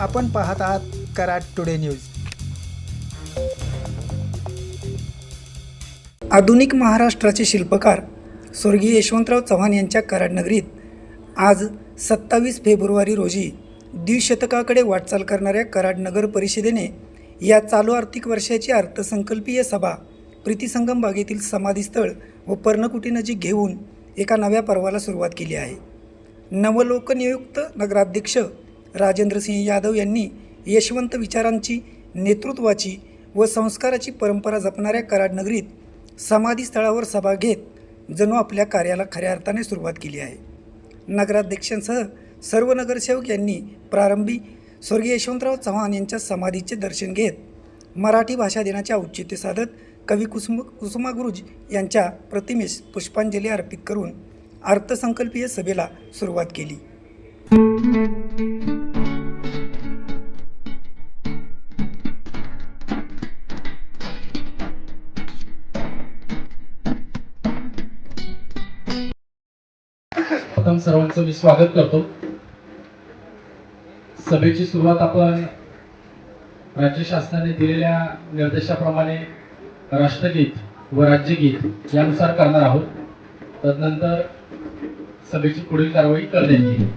आपण पाहत आहात कराड टुडे न्यूज। आधुनिक महाराष्ट्राचे शिल्पकार स्वर्गीय यशवंतराव चव्हाण यांच्या कराड नगरीत आज 27 फेब्रुवारी रोजी द्विशतकाकडे वाटचाल करणाऱ्या कराड नगर परिषदेने या चालू आर्थिक वर्षाची अर्थसंकल्पीय सभा प्रीतिसंगम बागेतील समाधीस्थळ व पर्णकुटीनजीक घेऊन एका नव्या पर्वाला सुरुवात केली आहे। नवलोकनियुक्त नगराध्यक्ष राजेंद्रसिंह यादव यांनी यशवंत विचारांची, नेतृत्वाची व संस्काराची परंपरा जपणाऱ्या कराड नगरीत समाधीस्थळावर सभा घेत जणू आपल्या कार्याला खऱ्या अर्थाने सुरुवात केली आहे। नगराध्यक्षांसह सर्व नगरसेवक यांनी प्रारंभी स्वर्गीय यशवंतराव चव्हाण यांच्या समाधीचे दर्शन घेत मराठी भाषा दिनाचे औचित्य साधत कवी कुसुमाग्रज यांच्या प्रतिमेस पुष्पांजली अर्पित करून अर्थसंकल्पीय सभेला सुरुवात केली। प्रथम सर्वांचं मी स्वागत करतो। सभेची सुरुवात आपण राज्य शासनाने दिलेल्या निर्देशाप्रमाणे राष्ट्रगीत व राज्यगीत यानुसार करणार आहोत। तदनंतर सभेची पुढील कारवाई करण्यात येईल।